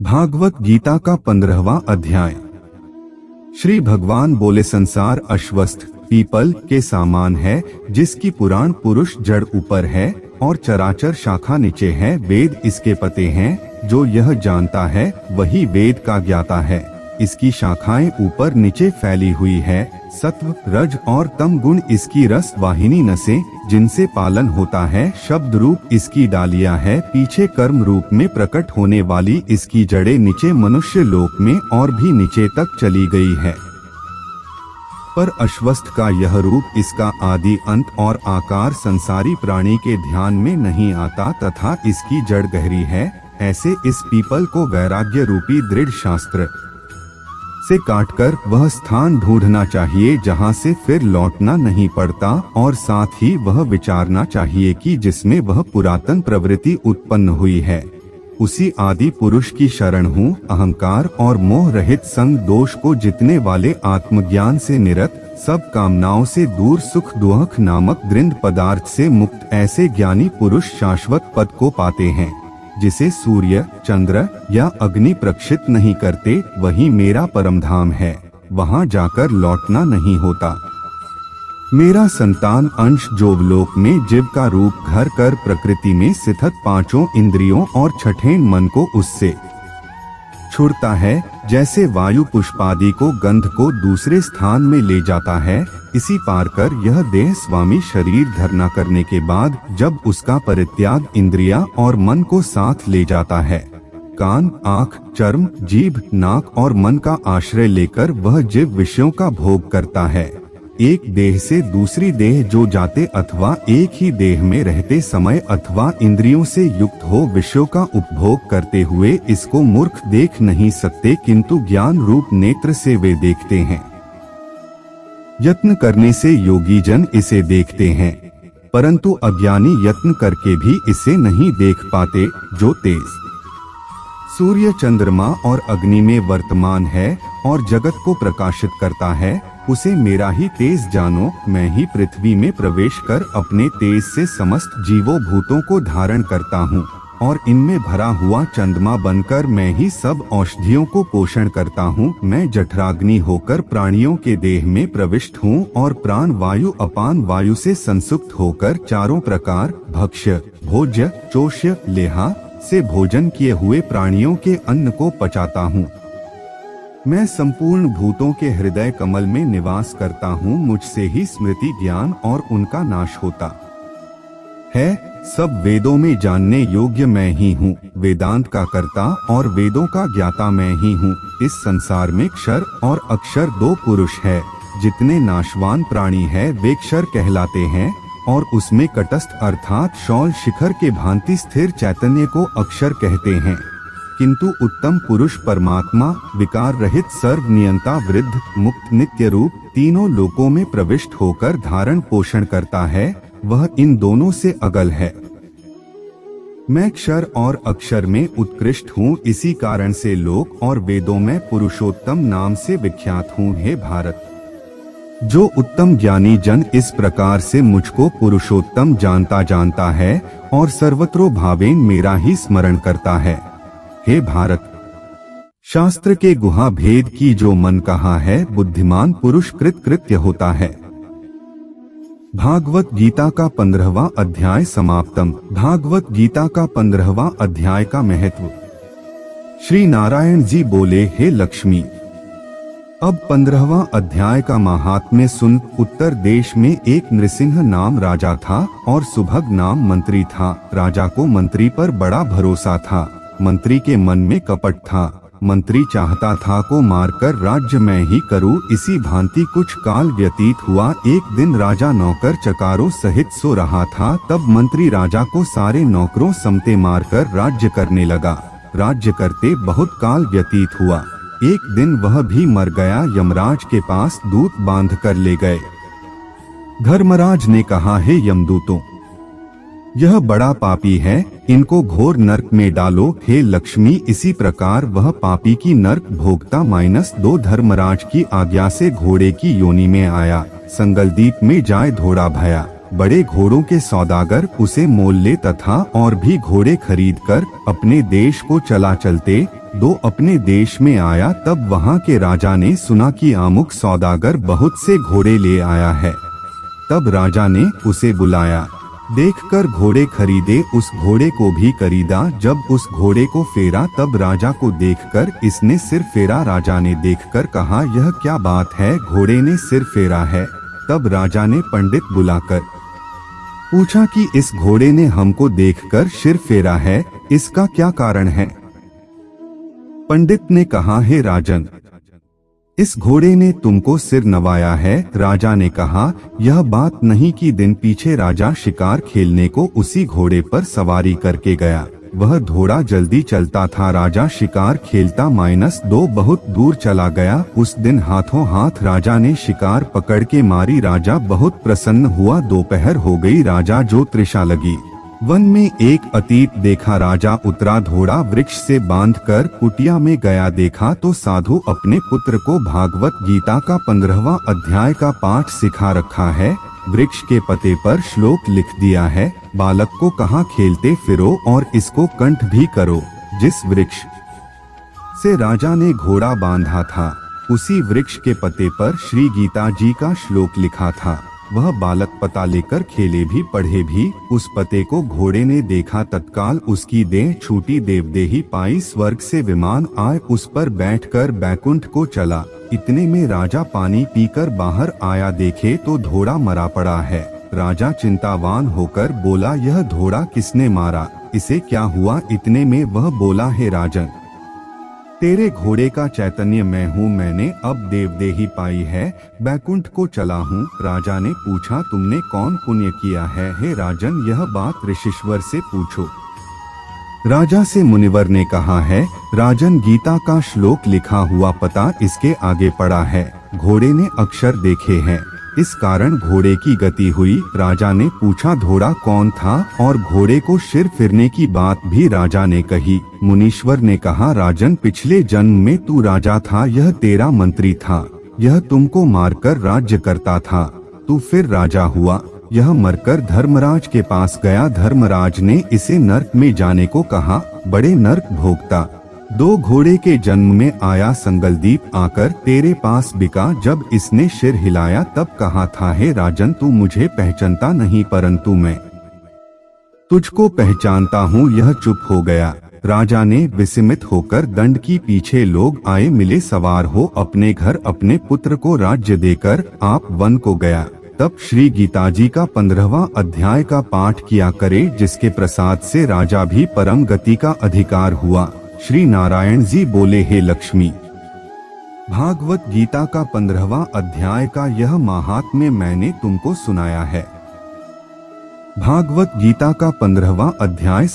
भागवत गीता का 15वां अध्याय। श्री भगवान बोले, संसार अश्वस्थ पीपल के समान है, जिसकी पुराण पुरुष जड़ ऊपर है और चराचर शाखा नीचे है। वेद इसके पते हैं, जो यह जानता है वही वेद का ज्ञाता है। इसकी शाखाएं ऊपर नीचे फैली हुई है। सत्व रज और तम गुण इसकी रस वाहिनी नसें, जिनसे पालन होता है। शब्द रूप इसकी डालियां है, पीछे कर्म रूप में प्रकट होने वाली इसकी जड़ें नीचे मनुष्य लोक में और भी नीचे तक चली गई है। पर अश्वस्थ का यह रूप, इसका आदि अंत और आकार संसारी प्राणी के ध्यान में नहीं आता तथा इसकी जड़ गहरी है। ऐसे इस पीपल को वैराग्य रूपी दृढ़ शास्त्र से काटकर वह स्थान ढूंढना चाहिए जहां से फिर लौटना नहीं पड़ता, और साथ ही वह विचारना चाहिए कि जिसमें वह पुरातन प्रवृत्ति उत्पन्न हुई है उसी आदि पुरुष की शरण हूँ। अहंकार और मोह रहित संग दोष को जितने वाले आत्मज्ञान से निरत, सब कामनाओं से दूर, सुख दुख नामक दृढ़ पदार्थ से मुक्त ऐसे ज्ञानी पुरुष शाश्वत पद को पाते हैं। जिसे सूर्य चंद्र या अग्नि प्रक्षित नहीं करते, वही मेरा परम धाम है। वहां जाकर लौटना नहीं होता। मेरा संतान अंश जोगलोक में जीव का रूप घर कर प्रकृति में स्थित पांचों इंद्रियों और छठे मन को उससे छुड़ता है। जैसे वायु पुष्पादि को गंध को दूसरे स्थान में ले जाता है, इसी पार कर यह देह स्वामी शरीर धरना करने के बाद जब उसका परित्याग इंद्रिया और मन को साथ ले जाता है, कान आँख चर्म जीभ नाक और मन का आश्रय लेकर वह जीव विषयों का भोग करता है। एक देह से दूसरी देह जो जाते अथवा एक ही देह में रहते समय अथवा इंद्रियों से युक्त हो विषयों का उपभोग करते हुए, इसको मूर्ख देख नहीं सकते, किंतु ज्ञान रूप नेत्र से वे देखते हैं। यत्न करने से योगी जन इसे देखते हैं, परंतु अज्ञानी यत्न करके भी इसे नहीं देख पाते। जो तेज सूर्य चंद्रमा और अग्नि में वर्तमान है और जगत को प्रकाशित करता है, उसे मेरा ही तेज जानो। मैं ही पृथ्वी में प्रवेश कर अपने तेज से समस्त जीवों भूतों को धारण करता हूँ, और इनमें भरा हुआ चंद्रमा बनकर मैं ही सब औषधियों को पोषण करता हूँ। मैं जठराग्नि होकर प्राणियों के देह में प्रविष्ट हूँ और प्राण वायु अपान वायु से संसुप्त होकर चारों प्रकार भक्ष्य भोज्य चोष्य लेहा से भोजन किए हुए प्राणियों के अन्न को पचाता हूँ। मैं संपूर्ण भूतों के हृदय कमल में निवास करता हूँ। मुझसे ही स्मृति ज्ञान और उनका नाश होता है। सब वेदों में जानने योग्य मैं ही हूँ। वेदांत का कर्ता और वेदों का ज्ञाता मैं ही हूँ। इस संसार में क्षर और अक्षर दो पुरुष है। जितने नाशवान प्राणी है वे क्षर कहलाते हैं, और उसमें कटस्थ अर्थात शौल शिखर के भांति स्थिर चैतन्य को अक्षर कहते हैं। किंतु उत्तम पुरुष परमात्मा विकार रहित सर्व नियंता वृद्ध मुक्त नित्य रूप तीनों लोकों में प्रविष्ट होकर धारण पोषण करता है, वह इन दोनों से अगल है। मैं क्षर और अक्षर में उत्कृष्ट हूँ, इसी कारण से लोक और वेदों में पुरुषोत्तम नाम से विख्यात हूँ। हे भारत, जो उत्तम ज्ञानी जन इस प्रकार से मुझको पुरुषोत्तम जानता है और सर्वत्रो भावेन मेरा ही स्मरण करता है। हे भारत, शास्त्र के गुहा भेद की जो मन कहा है, बुद्धिमान पुरुष कृत्य होता है। भागवत गीता का 15वां अध्याय समाप्तम। भागवत गीता का 15वां अध्याय का महत्व। श्री नारायण जी बोले, हे लक्ष्मी, अब 15वां अध्याय का महात्म्य सुन। उत्तर देश में एक नृसिंह नाम राजा था और सुभग नाम मंत्री था। राजा को मंत्री पर बड़ा भरोसा था। मंत्री के मन में कपट था। मंत्री चाहता था को मारकर राज्य मैं ही करूं। इसी भांति कुछ काल व्यतीत हुआ। एक दिन राजा नौकर चकारों सहित सो रहा था, तब मंत्री राजा को सारे नौकरों समते मारकर राज्य करने लगा। राज्य करते बहुत काल व्यतीत हुआ। एक दिन वह भी मर गया। यमराज के पास दूत बांध कर ले गए। धर्मराज ने कहा, हे यमदूतों, यह बड़ा पापी है, इनको घोर नरक में डालो। हे लक्ष्मी, इसी प्रकार वह पापी की नरक भोगता -2 धर्मराज की आज्ञा से घोड़े की योनि में आया। संगलदीप में जाए घोड़ा भया। बड़े घोड़ों के सौदागर उसे मोल ले तथा और भी घोड़े खरीदकर अपने देश को चला चलते। दो अपने देश में आया, तब वहाँ के राजा ने सुना कि अमुक सौदागर बहुत से घोड़े ले आया है। तब राजा ने उसे बुलाया, देखकर घोड़े खरीदे, उस घोड़े को भी खरीदा। जब उस घोड़े को फेरा तब राजा को देखकर इसने सिर फेरा। राजा ने देखकर कहा, यह क्या बात है, घोड़े ने सिर फेरा है। तब राजा ने पंडित बुलाकर पूछा कि इस घोड़े ने हमको देखकर सिर फेरा है, इसका क्या कारण है। पंडित ने कहा, हे राजन, इस घोड़े ने तुमको सिर नवाया है। राजा ने कहा, यह बात नहीं कि दिन पीछे राजा शिकार खेलने को उसी घोड़े पर सवारी करके गया। वह घोड़ा जल्दी चलता था, राजा शिकार खेलता -2 बहुत दूर चला गया। उस दिन हाथों हाथ राजा ने शिकार पकड़ के मारी। राजा बहुत प्रसन्न हुआ। दोपहर हो गई, राजा जो तृषा लगी। वन में एक अतीत देखा। राजा उतरा, घोड़ा वृक्ष से बांधकर कुटिया में गया। देखा तो साधु अपने पुत्र को भागवत गीता का 15वां अध्याय का पाठ सिखा रखा है। वृक्ष के पत्ते पर श्लोक लिख दिया है, बालक को कहा खेलते फिरो और इसको कंठ भी करो। जिस वृक्ष से राजा ने घोड़ा बांधा था, उसी वृक्ष के पत्ते पर श्री गीता जी का श्लोक लिखा था। वह बालक पता लेकर खेले भी पढ़े भी। उस पते को घोड़े ने देखा, तत्काल उसकी देह छूटी, देवदेही पाई। स्वर्ग से विमान आए, उस पर बैठकर बैकुंठ को चला। इतने में राजा पानी पीकर बाहर आया, देखे तो घोड़ा मरा पड़ा है। राजा चिंतावान होकर बोला, यह घोड़ा किसने मारा, इसे क्या हुआ। इतने में वह बोला, हे राजन, तेरे घोड़े का चैतन्य मैं हूँ, मैंने अब देवदेही पाई है, बैकुंठ को चला हूँ। राजा ने पूछा, तुमने कौन पुण्य किया है। हे राजन, यह बात ऋषिश्वर से पूछो। राजा से मुनिवर ने कहा है। राजन, गीता का श्लोक लिखा हुआ पता इसके आगे पड़ा है। घोड़े ने अक्षर देखे हैं, इस कारण घोड़े की गति हुई। राजा ने पूछा, घोड़ा कौन था, और घोड़े को सिर फिरने की बात भी राजा ने कही। मुनीश्वर ने कहा, राजन, पिछले जन्म में तू राजा था, यह तेरा मंत्री था, यह तुमको मारकर राज्य करता था, तू फिर राजा हुआ। यह मरकर धर्मराज के पास गया। धर्मराज ने इसे नर्क में जाने को कहा। बड़े नर्क भोगता 2 घोड़े के जन्म में आया। संगलदीप आकर तेरे पास बिका। जब इसने सिर हिलाया तब कहा था, हे राजन, तू मुझे पहचानता नहीं, परंतु मैं तुझको पहचानता हूँ। यह चुप हो गया। राजा ने विस्मित होकर दंड की पीछे लोग आए, मिले, सवार हो अपने घर अपने पुत्र को राज्य देकर आप वन को गया। तब श्री गीता जी का 15वां अध्याय का पाठ किया करे, जिसके प्रसाद से राजा भी परम गति का अधिकार हुआ। श्री नारायण जी बोले, हे लक्ष्मी, भागवत गीता का 15वां अध्याय का यह महात्म्य मैंने तुमको सुनाया है। भागवत गीता का 15वां अध्याय